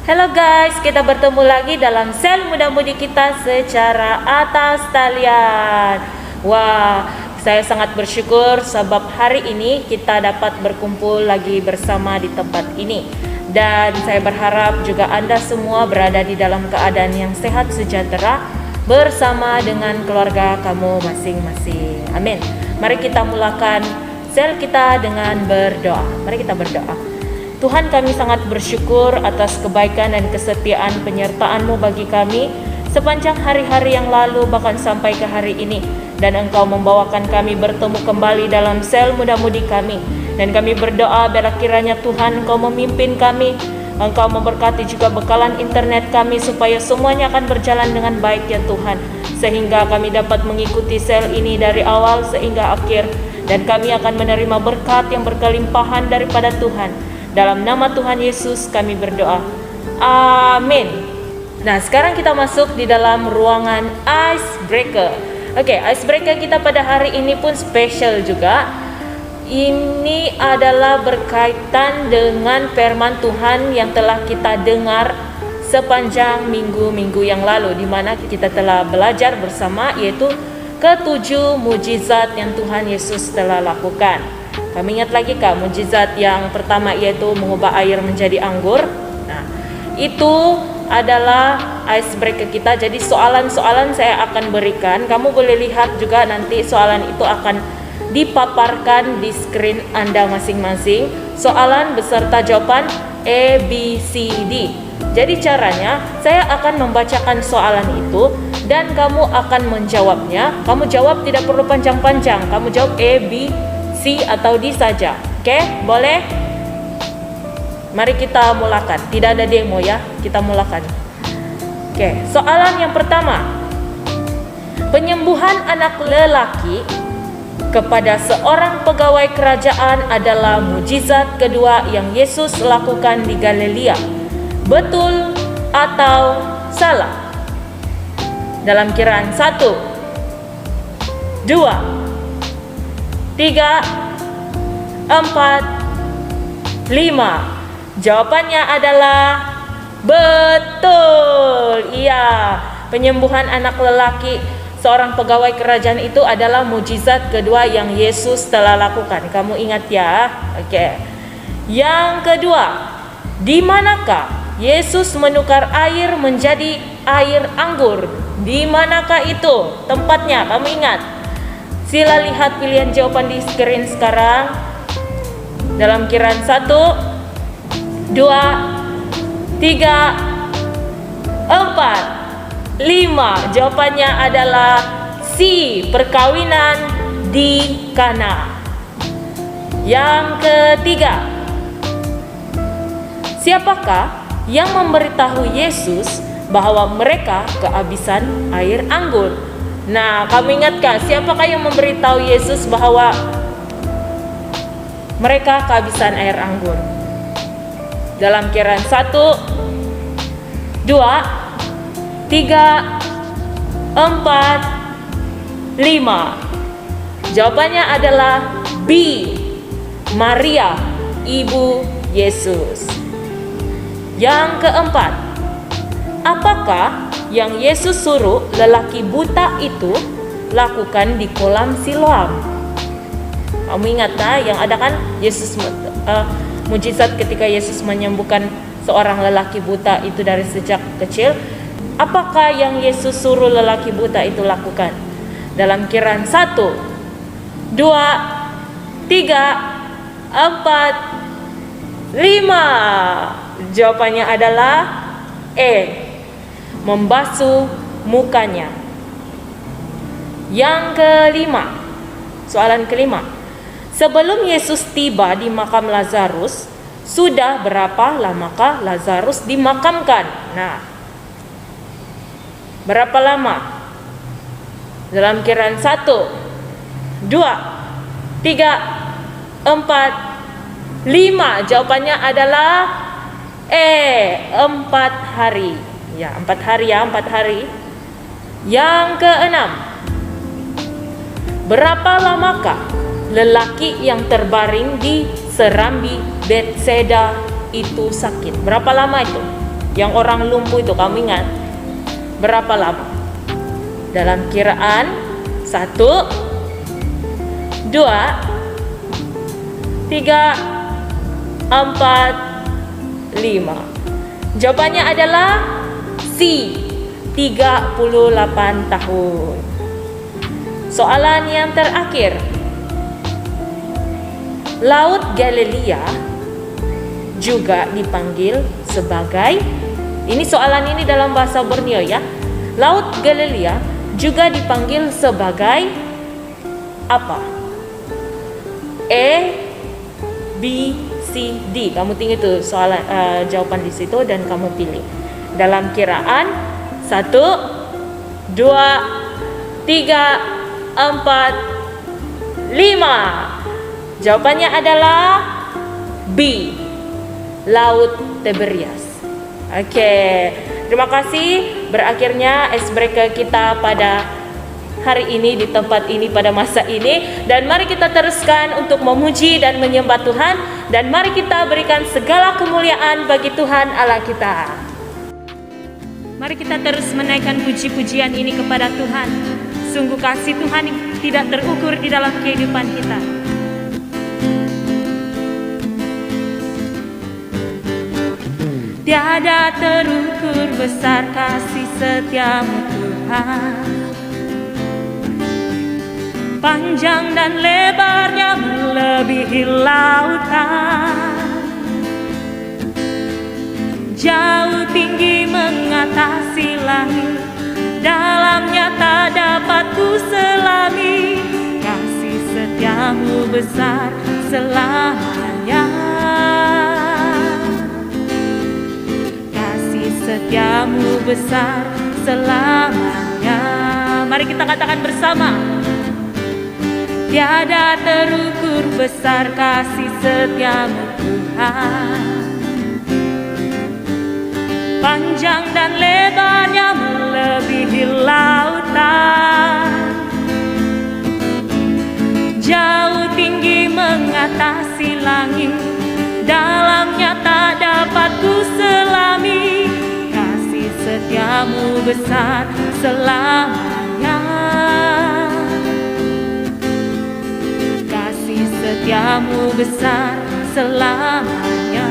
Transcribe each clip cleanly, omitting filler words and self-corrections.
Halo guys, kita bertemu lagi dalam sel muda-mudi kita secara atas talian. Wah, saya sangat bersyukur sebab hari ini kita dapat berkumpul lagi bersama di tempat ini. Dan saya berharap juga Anda semua berada di dalam keadaan yang sehat sejahtera bersama dengan keluarga kamu masing-masing. Amin. Mari kita mulakan sel kita dengan berdoa. Mari kita berdoa. Tuhan, kami sangat bersyukur atas kebaikan dan kesetiaan penyertaan-Mu bagi kami sepanjang hari-hari yang lalu bahkan sampai ke hari ini. Dan Engkau membawakan kami bertemu kembali dalam sel muda-mudi kami. Dan kami berdoa bila kiranya Tuhan Engkau memimpin kami, Engkau memberkati juga bekalan internet kami supaya semuanya akan berjalan dengan baik ya Tuhan. Sehingga kami dapat mengikuti sel ini dari awal sehingga akhir. Dan kami akan menerima berkat yang berkelimpahan daripada Tuhan. Dalam nama Tuhan Yesus kami berdoa. Amin. Nah, sekarang kita masuk di dalam ruangan icebreaker. Oke, icebreaker kita pada hari ini pun spesial juga. Ini adalah berkaitan dengan firman Tuhan yang telah kita dengar sepanjang minggu-minggu yang lalu, di mana kita telah belajar bersama, yaitu ketujuh mujizat yang Tuhan Yesus telah lakukan. Kami ingat lagi mujizat yang pertama yaitu mengubah air menjadi anggur. Nah, itu adalah icebreaker kita. Jadi soalan-soalan saya akan berikan. Kamu boleh lihat juga nanti soalan itu akan dipaparkan di screen Anda masing-masing. Soalan beserta jawaban A, B, C, D. Jadi caranya saya akan membacakan soalan itu dan kamu akan menjawabnya. Kamu jawab tidak perlu panjang-panjang. Kamu jawab A, B, C atau D saja. Oke, boleh? Mari kita mulakan. Tidak ada demo ya, kita mulakan. Oke, soalan yang pertama. Penyembuhan anak lelaki kepada seorang pegawai kerajaan adalah mujizat kedua yang Yesus lakukan di Galilea. Betul atau salah? Dalam kiraan 1, 2, 3, 4, 5. Jawabannya adalah betul. Iya, penyembuhan anak lelaki seorang pegawai kerajaan itu adalah mujizat kedua yang Yesus telah lakukan. Kamu ingat ya? Oke. Yang kedua, di manakah Yesus menukar air menjadi air anggur? Di manakah itu tempatnya? Kamu ingat? Sila lihat pilihan jawaban di screen sekarang. Dalam kiraan 1, 2, 3, 4, 5. Jawabannya adalah C, perkawinan di Kana. Yang ketiga, siapakah yang memberitahu Yesus bahwa mereka kehabisan air anggur? Nah, kamu ingatkah siapakah yang memberitahu Yesus bahwa mereka kehabisan air anggur? Dalam kiraan 1, 2, 3, 4, 5. Jawabannya adalah B, Maria, ibu Yesus. Yang keempat, apakah yang Yesus suruh lelaki buta itu lakukan di kolam Siloam? Kamu ingat yang ada kan Yesus mujizat ketika Yesus menyembuhkan seorang lelaki buta itu dari sejak kecil. Apakah yang Yesus suruh lelaki buta itu lakukan? Dalam kiraan 1, 2, 3, 4, 5. Jawabannya adalah E, membasuh mukanya. Yang kelima, soalan kelima. Sebelum Yesus tiba di makam Lazarus, sudah berapa lamakah Lazarus dimakamkan? Nah, berapa lama? Dalam kiraan 1, 2, 3, 4, 5. Jawabannya adalah E, 4 hari. Ya, 4 hari ya, 4 hari. Yang keenam, berapa lamakah lelaki yang terbaring di serambi Bethesda itu sakit? Berapa lama itu? Yang orang lumpuh itu kamu ingat? Berapa lama? Dalam kiraan 1, 2, 3, 4, 5. Jawabannya adalah C, 38 tahun. Soalan yang terakhir. Laut Galilea juga dipanggil sebagai, ini soalan ini dalam bahasa Borneo ya. Laut Galilea juga dipanggil sebagai apa? A, B, C, D. Kamu tinggal itu soalan jawaban di situ dan kamu pilih. Dalam kiraan 1, 2, 3, 4, 5. Jawabannya adalah B, Laut Tiberias. Oke, terima kasih. Berakhirnya icebreaker kita pada hari ini di tempat ini pada masa ini. Dan mari kita teruskan untuk memuji dan menyembah Tuhan. Dan mari kita berikan segala kemuliaan bagi Tuhan Allah kita. Mari kita terus menaikkan puji-pujian ini kepada Tuhan. Sungguh kasih Tuhan tidak terukur di dalam kehidupan kita. Tiada terukur besar kasih setiamu Tuhan. Panjang dan lebarnya melebihi lautan. Jauh tinggi mengatasi langit, dalamnya tak dapat ku selami. Kasih setiamu besar selamanya. Kasih setiamu besar selamanya. Mari kita katakan bersama. Tiada terukur besar kasih setiamu Tuhan. Panjang dan lebarnya melebihi lautan. Jauh tinggi mengatasi langit, dalamnya tak dapat ku selami. Kasih setiamu besar selamanya. Kasih setiamu besar selamanya.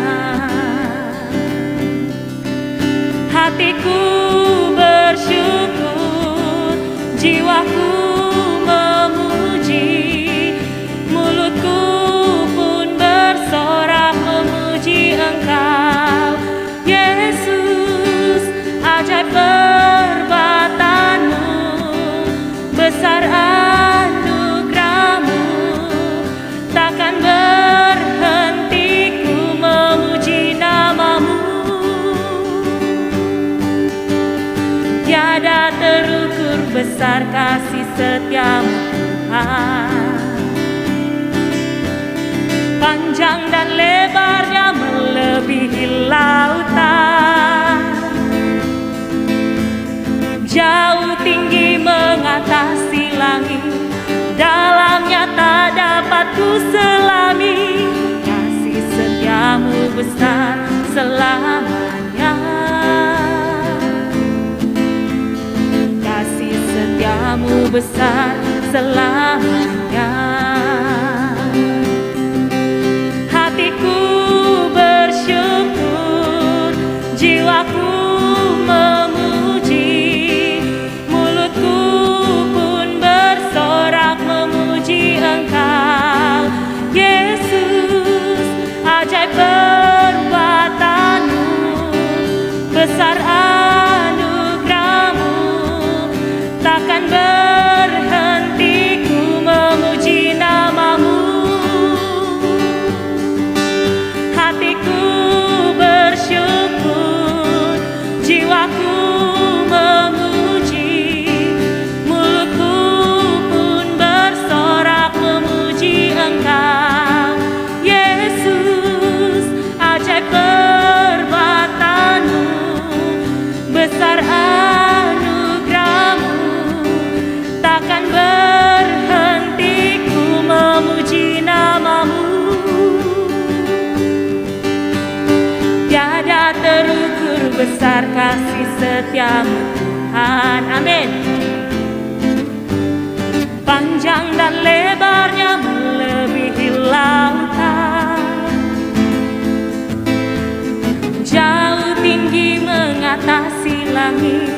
Hatiku bersyukur, jiwaku memuji, mulutku pun bersorak memuji Engkau. Yesus, ajaib perbuatanmu, besar anugerahmu, takkan berhenti ku memuji namamu. Tiada terukur besar kasih setiamu Tuhan. Panjang dan lebarnya melebihi lautan. Jauh tinggi mengatasi langit, dalamnya tak dapat ku selami. Kasih setiamu besar selamanya. Kasih setiamu besar selamanya. Hatiku bersyukur, jiwaku memuji, mulutku pun bersorak memuji Engkau. Yesus, ajaib perbuatanmu, besar anugerahmu, takkan berhenti ku memuji namamu. Hatiku bersyukur, jiwaku memuji, mulutku pun bersorak memuji Engkau. Yesus, ajaib perbuatanmu, besar anugerahmu, besar kasih setiamu Tuhan. Amin. Panjang dan lebarnya melebihi lautan, jauh tinggi mengatasi langit,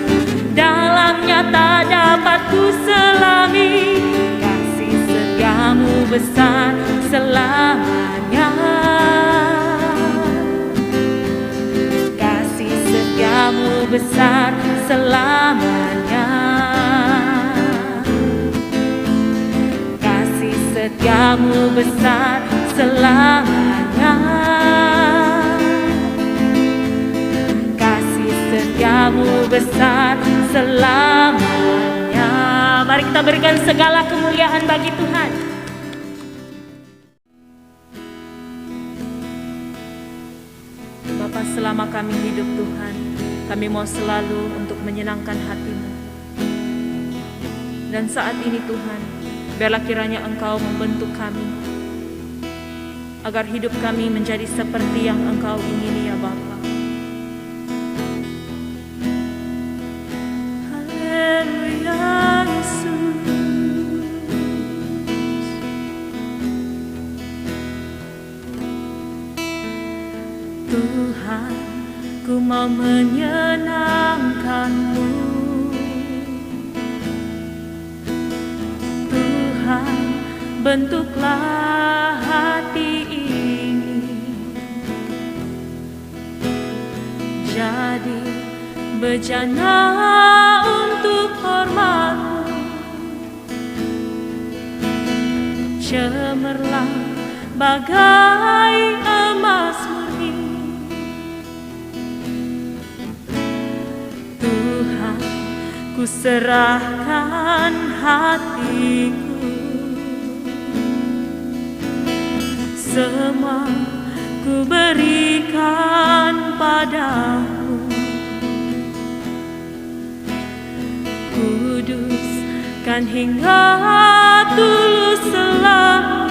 dalamnya tak dapat ku selami. Kasih setiamu besar selamanya, kasih setiamu besar selamanya, kasih setiamu besar selamanya, kasih setiamu besar selamanya. Mari kita berikan segala kemuliaan bagi Tuhan. Bapa, selama kami hidup Tuhan, kami mau selalu untuk menyenangkan hati-Mu. Dan saat ini Tuhan, biarlah kiranya Engkau membentuk kami, agar hidup kami menjadi seperti yang Engkau ingini ya Bapa. Haleluya Yesus. Tuhan, ku mau menyenangkan-Mu. Tuhan, bentuklah hati ini jadi bejana untuk hormat-Mu. Cemerlang bagai emas murni. Tuhan, ku serahkan hatiku, semua ku berikan padamu. Kuduskan hingga tulus selalu,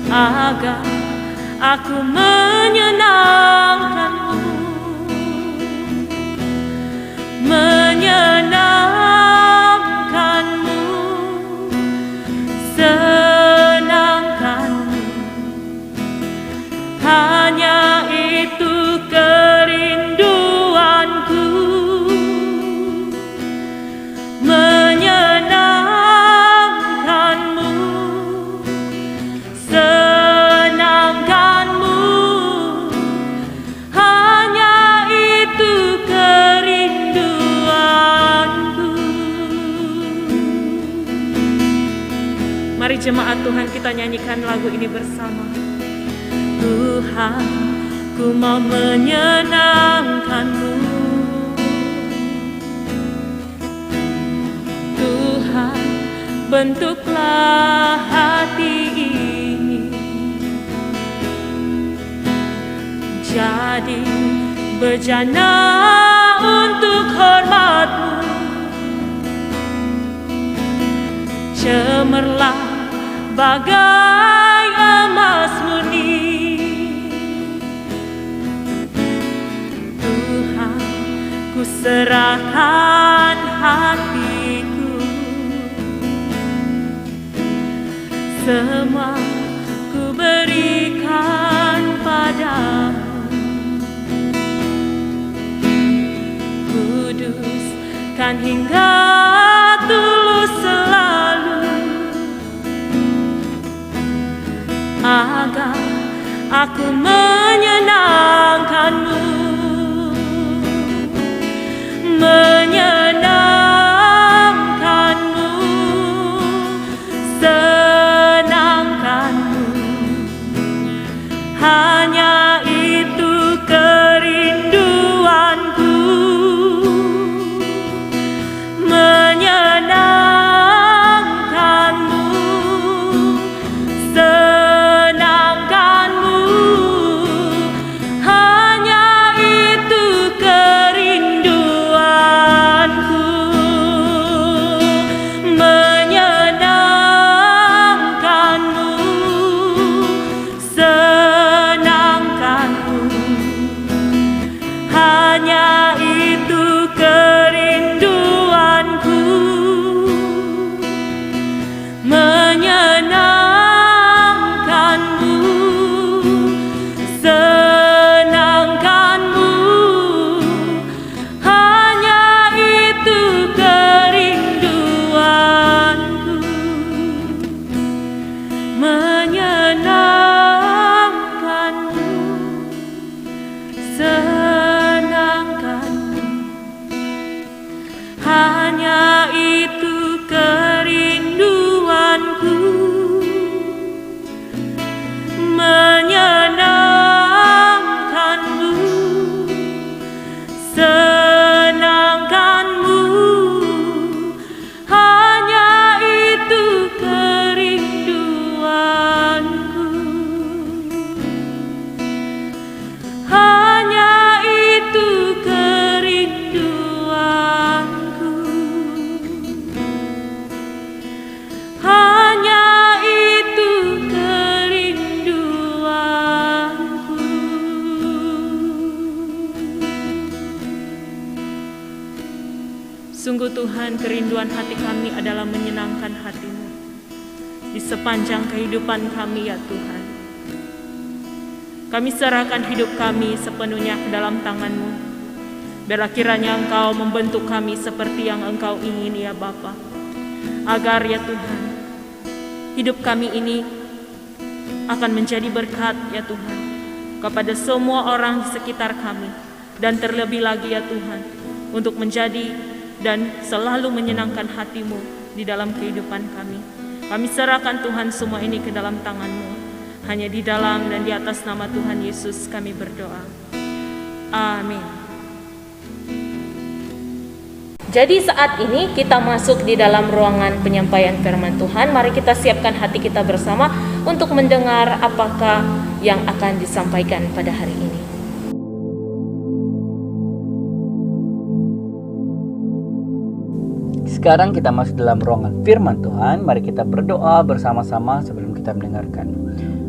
agar aku menyenangkan-Mu, menyenangkan-Mu, senangkan-Mu. Hanya itu kerinduanku, menyenangkan-Mu, senangkan-Mu. Hanya itu kerinduanku. Mari jemaat Tuhan, kita nyanyikan lagu ini bersama. Tuhan, ku mau menyenangkan-Mu. Tuhan, bentuklah hati ini jadi bejana untuk hormat-Mu. Cemerlang bagai emas murni. Tuhan, ku serahkan hatiku, semua ku berikan padamu. Kuduskan hingga tulus selalu, agar aku menyenangkan-Mu, menyenangkan-Mu, senangkan-Mu. Hanya itu kerinduanku, menyenangkan-Mu, senangkan-Mu. Hanya hanya itu kerinduanku, menyenangkanmu, senangkanmu, hanya itu kerinduanku, hanya itu kerinduanku, hanya itu kerinduanku. Sungguh Tuhan, kerinduan hati kami adalah menyenangkan hati-Mu di sepanjang kehidupan kami ya Tuhan. Kami serahkan hidup kami sepenuhnya ke dalam tangan-Mu. Biarlah kiranya Engkau membentuk kami seperti yang Engkau ingin ya Bapa. Agar ya Tuhan, hidup kami ini akan menjadi berkat ya Tuhan kepada semua orang di sekitar kami. Dan terlebih lagi ya Tuhan, untuk menjadi dan selalu menyenangkan hati-Mu di dalam kehidupan kami. Kami serahkan Tuhan semua ini ke dalam tangan-Mu. Hanya di dalam dan di atas nama Tuhan Yesus kami berdoa. Amin. Jadi saat ini kita masuk di dalam ruangan penyampaian firman Tuhan. Mari kita siapkan hati kita bersama untuk mendengar apakah yang akan disampaikan pada hari ini. Sekarang kita masuk dalam ruangan firman Tuhan. Mari kita berdoa bersama-sama sebelum kita mendengarkan.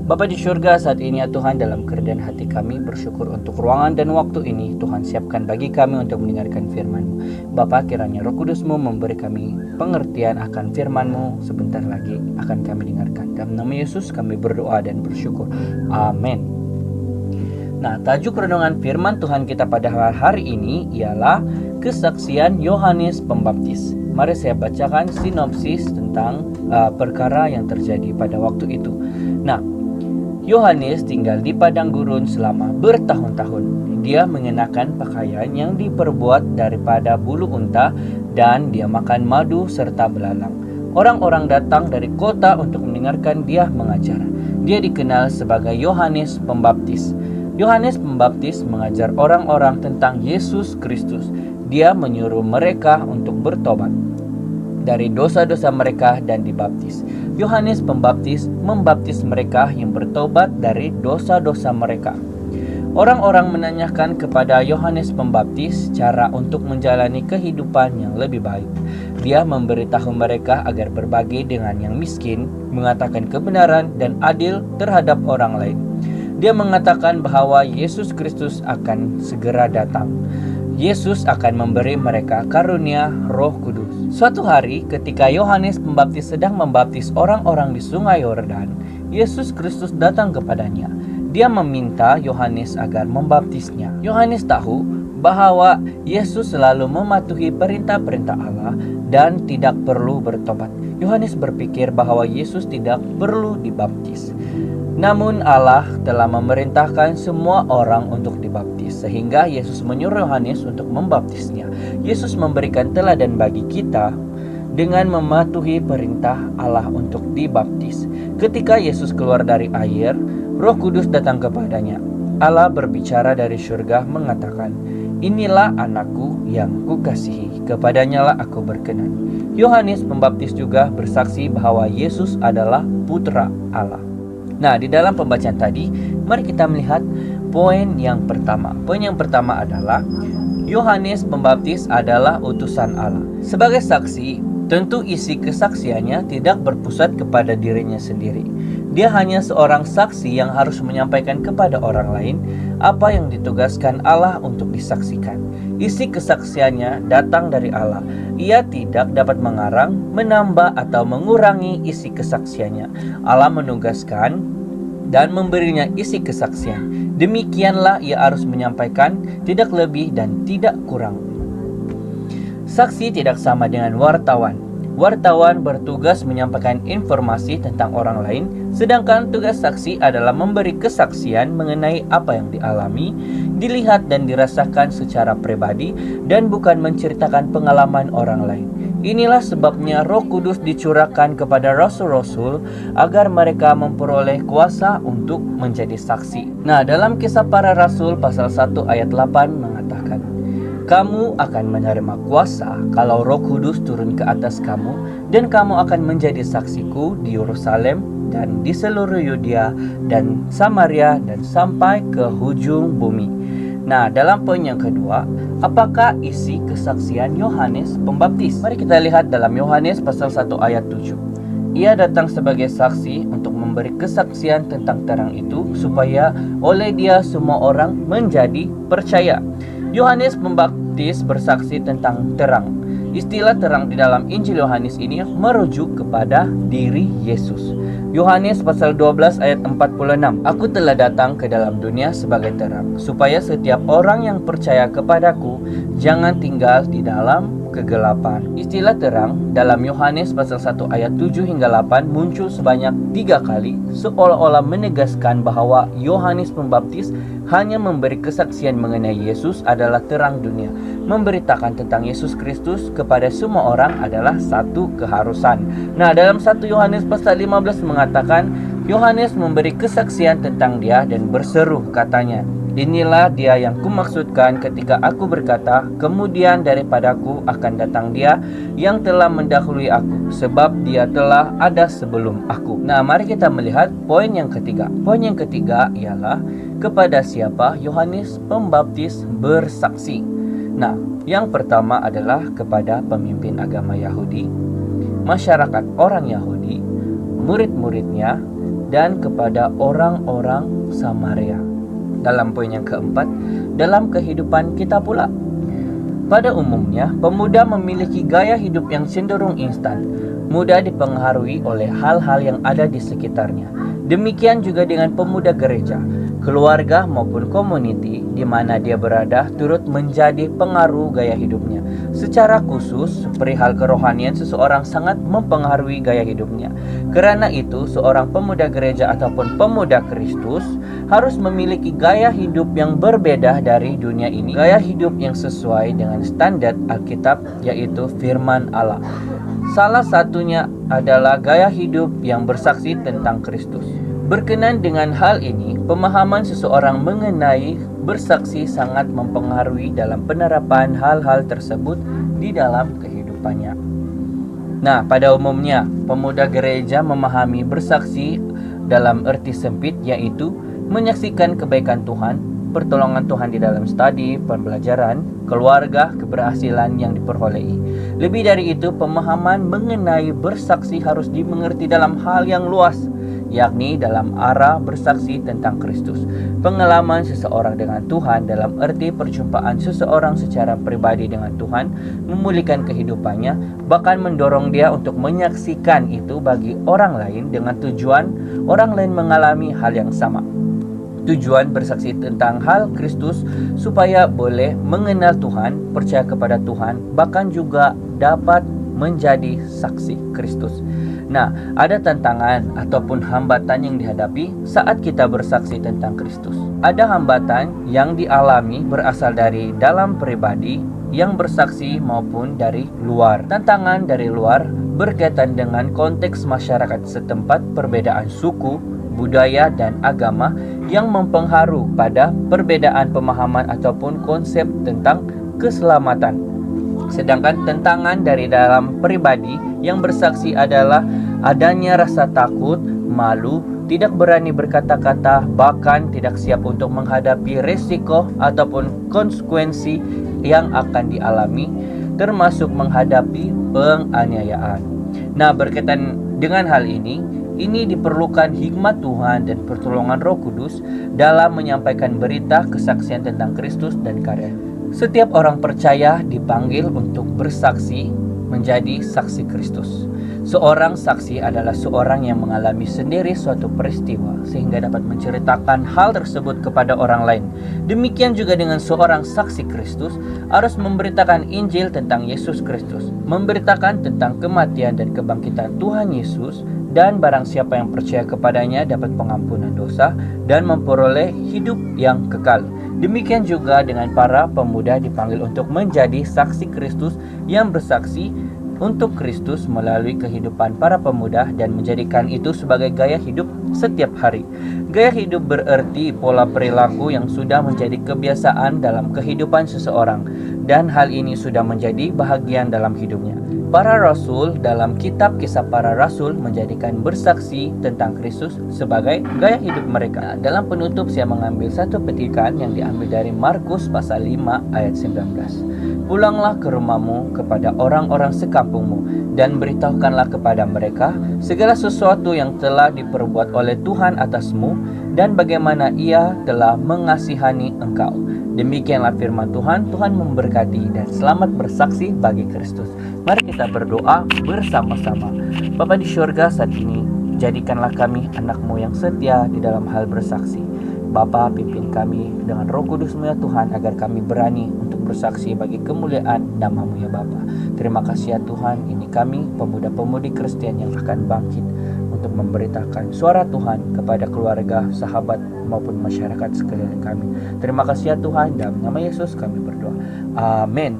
Bapa di surga, saat ini ya Tuhan, dalam kerendahan hati kami bersyukur untuk ruangan dan waktu ini Tuhan siapkan bagi kami untuk mendengarkan firman-Mu. Bapa, kiranya Roh Kudus-Mu memberi kami pengertian akan firman-Mu. Sebentar lagi akan kami dengarkan. Dalam nama Yesus kami berdoa dan bersyukur. Amin. Nah, tajuk renungan firman Tuhan kita pada hari ini ialah kesaksian Yohanes Pembaptis. Mari saya bacakan sinopsis tentang perkara yang terjadi pada waktu itu. Nah, Yohanes tinggal di padang gurun selama bertahun-tahun. Dia mengenakan pakaian yang diperbuat daripada bulu unta dan dia makan madu serta belalang. Orang-orang datang dari kota untuk mendengarkan dia mengajar. Dia dikenal sebagai Yohanes Pembaptis. Yohanes Pembaptis mengajar orang-orang tentang Yesus Kristus. Dia menyuruh mereka untuk bertobat dari dosa-dosa mereka dan dibaptis. Yohanes Pembaptis membaptis mereka yang bertobat dari dosa-dosa mereka. Orang-orang menanyakan kepada Yohanes Pembaptis cara untuk menjalani kehidupan yang lebih baik. Dia memberitahu mereka agar berbagi dengan yang miskin, mengatakan kebenaran dan adil terhadap orang lain. Dia mengatakan bahwa Yesus Kristus akan segera datang. Yesus akan memberi mereka karunia Roh Kudus. Suatu hari ketika Yohanes Pembaptis sedang membaptis orang-orang di Sungai Yordan, Yesus Kristus datang kepadanya. Dia meminta Yohanes agar membaptisnya. Yohanes tahu bahwa Yesus selalu mematuhi perintah-perintah Allah dan tidak perlu bertobat. Yohanes berpikir bahwa Yesus tidak perlu dibaptis. Namun Allah telah memerintahkan semua orang untuk dibaptis, sehingga Yesus menyuruh Yohanes untuk membaptisnya. Yesus memberikan teladan bagi kita dengan mematuhi perintah Allah untuk dibaptis. Ketika Yesus keluar dari air, Roh Kudus datang kepadanya. Allah berbicara dari surga mengatakan, "Inilah anakku yang kukasihi, kepadanya lah aku berkenan." Yohanes Pembaptis juga bersaksi bahwa Yesus adalah putra Allah. Nah, di dalam pembacaan tadi, mari kita melihat poin yang pertama. Poin yang pertama adalah Yohanes Pembaptis adalah utusan Allah. Sebagai saksi, tentu isi kesaksiannya tidak berpusat kepada dirinya sendiri. Dia hanya seorang saksi yang harus menyampaikan kepada orang lain apa yang ditugaskan Allah untuk disaksikan. Isi kesaksiannya datang dari Allah. Ia tidak dapat mengarang, menambah atau mengurangi isi kesaksiannya. Allah menugaskan dan memberinya isi kesaksian. Demikianlah ia harus menyampaikan, tidak lebih dan tidak kurang. Saksi tidak sama dengan wartawan. Wartawan bertugas menyampaikan informasi tentang orang lain, sedangkan tugas saksi adalah memberi kesaksian mengenai apa yang dialami, dilihat dan dirasakan secara pribadi, dan bukan menceritakan pengalaman orang lain. Inilah sebabnya Roh Kudus dicurahkan kepada rasul-rasul agar mereka memperoleh kuasa untuk menjadi saksi. Nah, dalam Kisah Para Rasul pasal 1 ayat 8 mengatakan, "Kamu akan menerima kuasa kalau Roh Kudus turun ke atas kamu, dan kamu akan menjadi saksiku di Yerusalem dan di seluruh Yudea dan Samaria dan sampai ke ujung bumi." Nah, dalam poin yang kedua, apakah isi kesaksian Yohanes Pembaptis? Mari kita lihat dalam Yohanes pasal 1 ayat 7. Ia datang sebagai saksi untuk memberi kesaksian tentang terang itu, supaya oleh dia semua orang menjadi percaya. Yohanes Pembaptis bersaksi tentang terang. Istilah terang di dalam Injil Yohanes ini merujuk kepada diri Yesus. Yohanes pasal 12 ayat 46. "Aku telah datang ke dalam dunia sebagai terang, supaya setiap orang yang percaya kepadaku jangan tinggal di dalam kegelapan." Istilah terang dalam Yohanes pasal 1 ayat 7 hingga 8 muncul sebanyak 3 kali, seolah-olah menegaskan bahwa Yohanes Pembaptis hanya memberi kesaksian mengenai Yesus adalah terang dunia. Memberitakan tentang Yesus Kristus kepada semua orang adalah satu keharusan. Nah, dalam 1 Yohanes pasal 15 mengatakan, Yohanes memberi kesaksian tentang dia dan berseru, katanya, "Inilah dia yang kumaksudkan ketika aku berkata, kemudian daripadaku akan datang dia yang telah mendahului aku, sebab dia telah ada sebelum aku." Nah, mari kita melihat poin yang ketiga. Poin yang ketiga ialah kepada siapa Yohanes Pembaptis bersaksi. Nah, yang pertama adalah kepada pemimpin agama Yahudi, masyarakat orang Yahudi, murid-muridnya, dan kepada orang-orang Samaria. Dalam poin yang keempat, dalam kehidupan kita pula. Pada umumnya, pemuda memiliki gaya hidup yang cenderung instan, mudah dipengaruhi oleh hal-hal yang ada di sekitarnya. Demikian juga dengan pemuda gereja. Keluarga maupun komuniti di mana dia berada turut menjadi pengaruh gaya hidupnya. Secara khusus, perihal kerohanian seseorang sangat mempengaruhi gaya hidupnya. Karena itu, seorang pemuda gereja ataupun pemuda Kristus harus memiliki gaya hidup yang berbeda dari dunia ini. Gaya hidup yang sesuai dengan standar Alkitab, yaitu firman Allah. Salah satunya adalah gaya hidup yang bersaksi tentang Kristus. Berkenan dengan hal ini, pemahaman seseorang mengenai bersaksi sangat mempengaruhi dalam penerapan hal-hal tersebut di dalam kehidupannya. Nah, pada umumnya, pemuda gereja memahami bersaksi dalam arti sempit, yaitu menyaksikan kebaikan Tuhan, pertolongan Tuhan di dalam studi, pembelajaran, keluarga, keberhasilan yang diperolehi. Lebih dari itu, pemahaman mengenai bersaksi harus dimengerti dalam hal yang luas, yakni dalam arah bersaksi tentang Kristus. Pengalaman seseorang dengan Tuhan dalam arti perjumpaan seseorang secara pribadi dengan Tuhan, memulihkan kehidupannya, bahkan mendorong dia untuk menyaksikan itu bagi orang lain dengan tujuan orang lain mengalami hal yang sama. Tujuan bersaksi tentang hal Kristus supaya boleh mengenal Tuhan, percaya kepada Tuhan, bahkan juga dapat menjadi saksi Kristus. Nah, ada tantangan ataupun hambatan yang dihadapi saat kita bersaksi tentang Kristus. Ada hambatan yang dialami berasal dari dalam pribadi yang bersaksi maupun dari luar. Tantangan dari luar berkaitan dengan konteks masyarakat setempat, perbedaan suku, budaya, dan agama yang mempengaruhi pada perbedaan pemahaman ataupun konsep tentang keselamatan. Sedangkan tantangan dari dalam pribadi yang bersaksi adalah adanya rasa takut, malu, tidak berani berkata-kata, bahkan tidak siap untuk menghadapi resiko ataupun konsekuensi yang akan dialami, termasuk menghadapi penganiayaan. Nah, berkaitan dengan hal ini diperlukan hikmat Tuhan dan pertolongan Roh Kudus dalam menyampaikan berita kesaksian tentang Kristus dan karya. Setiap orang percaya dipanggil untuk bersaksi menjadi saksi Kristus. Seorang saksi adalah seorang yang mengalami sendiri suatu peristiwa sehingga dapat menceritakan hal tersebut kepada orang lain. Demikian juga dengan seorang saksi Kristus harus memberitakan Injil tentang Yesus Kristus, memberitakan tentang kematian dan kebangkitan Tuhan Yesus, dan barang siapa yang percaya kepadanya dapat pengampunan dosa dan memperoleh hidup yang kekal. Demikian juga dengan para pemuda dipanggil untuk menjadi saksi Kristus yang bersaksi untuk Kristus melalui kehidupan para pemuda dan menjadikan itu sebagai gaya hidup setiap hari. Gaya hidup berarti pola perilaku yang sudah menjadi kebiasaan dalam kehidupan seseorang, dan hal ini sudah menjadi bahagian dalam hidupnya. Para rasul dalam kitab Kisah Para Rasul menjadikan bersaksi tentang Kristus sebagai gaya hidup mereka. Dalam penutup saya mengambil satu petikan yang diambil dari Markus pasal 5 ayat 19. Pulanglah ke rumahmu kepada orang-orang sekampungmu dan beritahukanlah kepada mereka segala sesuatu yang telah diperbuat oleh Tuhan atasmu dan bagaimana Ia telah mengasihani engkau. Demikianlah firman Tuhan. Tuhan memberkati dan selamat bersaksi bagi Kristus. Mari kita berdoa bersama-sama. Bapa di syurga, saat ini jadikanlah kami anak-Mu yang setia di dalam hal bersaksi. Bapa, pimpin kami dengan Roh Kudus-Mu ya Tuhan, agar kami berani untuk bersaksi bagi kemuliaan nama-Mu ya Bapa. Terima kasih ya Tuhan, ini kami pemuda-pemudi Kristen yang akan bangkit untuk memberitakan suara Tuhan kepada keluarga, sahabat maupun masyarakat sekeliling kami. Terima kasih ya Tuhan, dalam nama Yesus kami berdoa. Amin.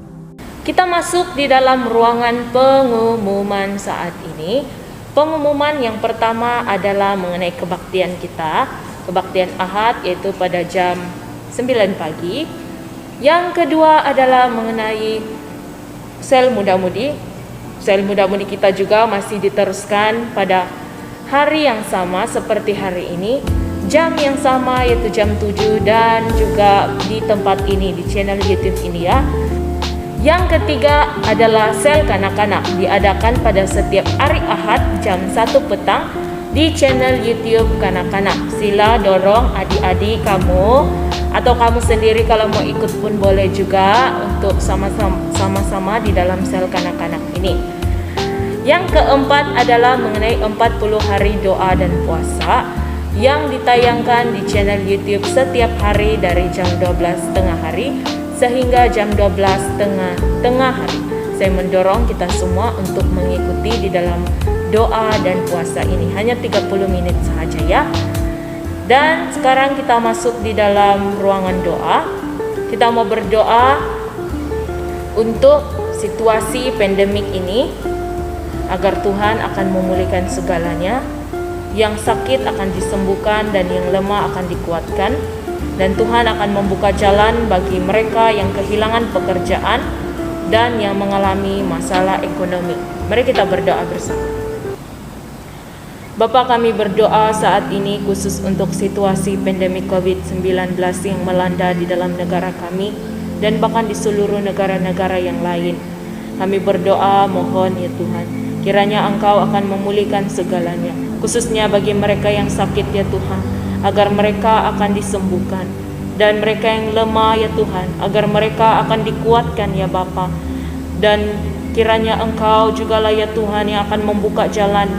Kita masuk di dalam ruangan pengumuman saat ini. Pengumuman yang pertama adalah mengenai kebaktian kita, kebaktian Ahad, yaitu pada jam 9 pagi. Yang kedua adalah mengenai sel muda-mudi. Sel muda-mudi kita juga masih diteruskan pada hari yang sama seperti hari ini, jam yang sama yaitu jam 7, dan juga di tempat ini, di channel YouTube ini ya. Yang ketiga adalah sel kanak-kanak, diadakan pada setiap hari Ahad jam 1 petang di channel YouTube kanak-kanak. Sila dorong adik-adik kamu atau kamu sendiri kalau mau ikut pun boleh juga untuk sama-sama di dalam sel kanak-kanak ini. Yang keempat adalah mengenai 40 hari doa dan puasa yang ditayangkan di channel YouTube setiap hari dari jam 12 tengah hari sehingga jam 12 tengah hari. Saya mendorong kita semua untuk mengikuti di dalam doa dan puasa ini. Hanya 30 menit saja ya. Dan sekarang kita masuk di dalam ruangan doa. Kita mau berdoa untuk situasi pandemik ini, agar Tuhan akan memulihkan segalanya. Yang sakit akan disembuhkan dan yang lemah akan dikuatkan. Dan Tuhan akan membuka jalan bagi mereka yang kehilangan pekerjaan dan yang mengalami masalah ekonomi. Mari kita berdoa bersama. Bapa, kami berdoa saat ini khusus untuk situasi pandemi COVID-19 yang melanda di dalam negara kami dan bahkan di seluruh negara-negara yang lain. Kami berdoa mohon ya Tuhan, kiranya Engkau akan memulihkan segalanya, khususnya bagi mereka yang sakit ya Tuhan, agar mereka akan disembuhkan, dan mereka yang lemah ya Tuhan, agar mereka akan dikuatkan ya Bapa. Dan kiranya Engkau jugalah ya Tuhan yang akan membuka jalan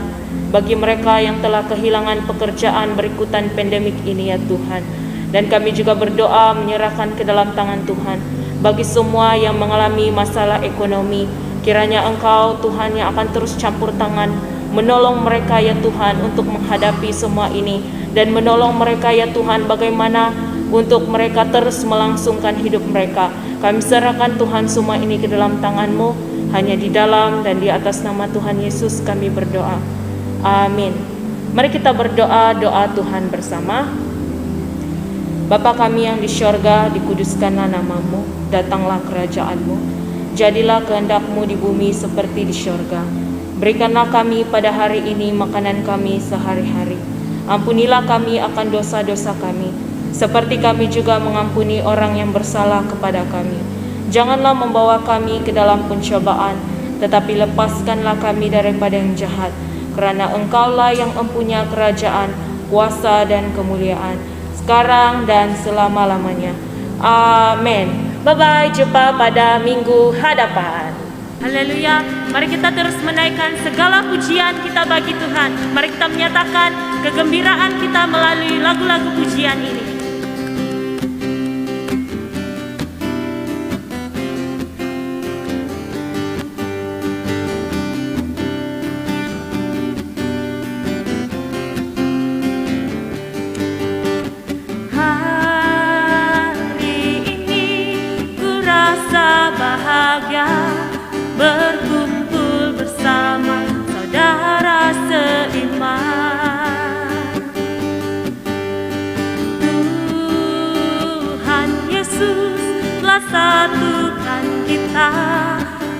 bagi mereka yang telah kehilangan pekerjaan berikutan pandemik ini ya Tuhan. Dan kami juga berdoa menyerahkan ke dalam tangan Tuhan bagi semua yang mengalami masalah ekonomi. Kiranya Engkau Tuhan yang akan terus campur tangan menolong mereka ya Tuhan untuk menghadapi semua ini, dan menolong mereka ya Tuhan bagaimana untuk mereka terus melangsungkan hidup mereka. Kami serahkan Tuhan semua ini ke dalam tangan-Mu, hanya di dalam dan di atas nama Tuhan Yesus kami berdoa. Amin. Mari kita berdoa doa Tuhan bersama. Bapa kami yang di syurga, dikuduskanlah nama-Mu, datanglah kerajaan-Mu, jadilah kehendak-Mu di bumi seperti di syurga. Berikanlah kami pada hari ini makanan kami sehari-hari. Ampunilah kami akan dosa-dosa kami, seperti kami juga mengampuni orang yang bersalah kepada kami. Janganlah membawa kami ke dalam pencobaan, tetapi lepaskanlah kami daripada yang jahat. Karena Engkaulah yang mempunyai kerajaan, kuasa dan kemuliaan, sekarang dan selama-lamanya. Amin. Bye-bye, jumpa pada minggu hadapan. Haleluya. Mari kita terus menaikkan segala pujian kita bagi Tuhan. Mari kita menyatakan kegembiraan kita melalui lagu-lagu pujian ini. Bahagia berkumpul bersama saudara seiman. Tuhan Yesus telah satukan kita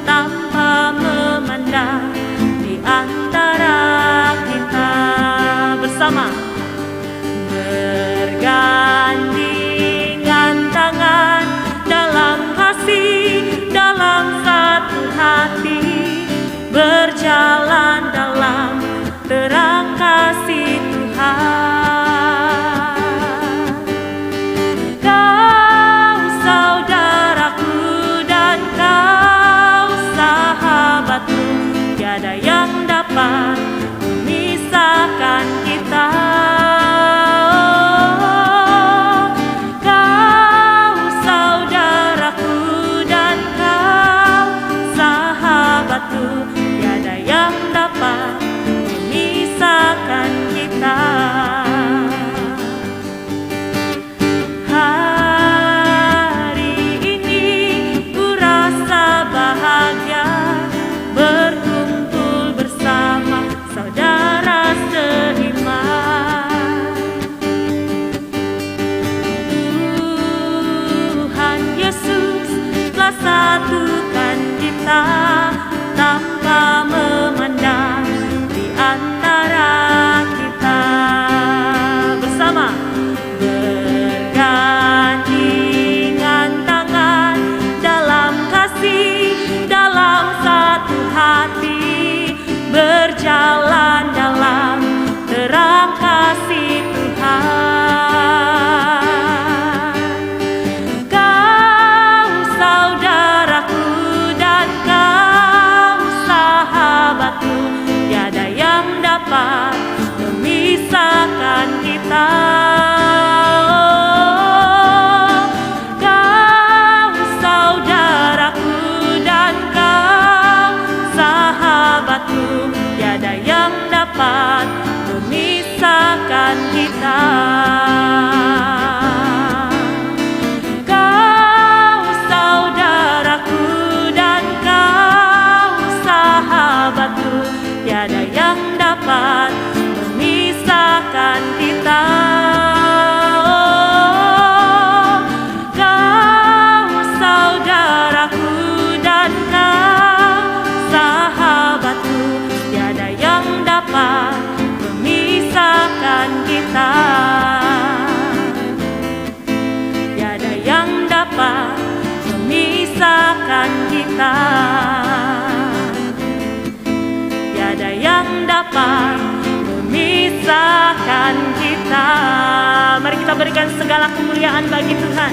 tanpa memandang di antara kita bersama, bergandingan tangan dalam kasih, dalam satu hati, berjalan dalam terang kasih Tuhan. Kau saudaraku dan kau sahabatku, tiada yang dapat memisahkan kita. Tiada yang dapat memisahkan kita. Hari ini ku rasa bahagia berkumpul bersama saudara seiman. Tuhan Yesus telah satukan kita tanpa memandang di antara kita bersama, bergandingan tangan dalam kasih, dalam satu hati, berjalan dalam terang kasih Tuhan. Kau saudaraku dan kau sahabatku, tiada yang dapat memisahkan kita. Kau saudaraku dan kau sahabatku, tiada yang dapat memisahkan kita. Kau saudaraku dan kau sahabatku, tiada yang dapat memisahkan kita. Kau saudaraku dan kau sahabatku, tiada yang dapat memisahkan kita. Tiada yang dapat memisahkan kita. Tiada yang dapat memisahkan kita. Mari kita berikan segala kemuliaan bagi Tuhan.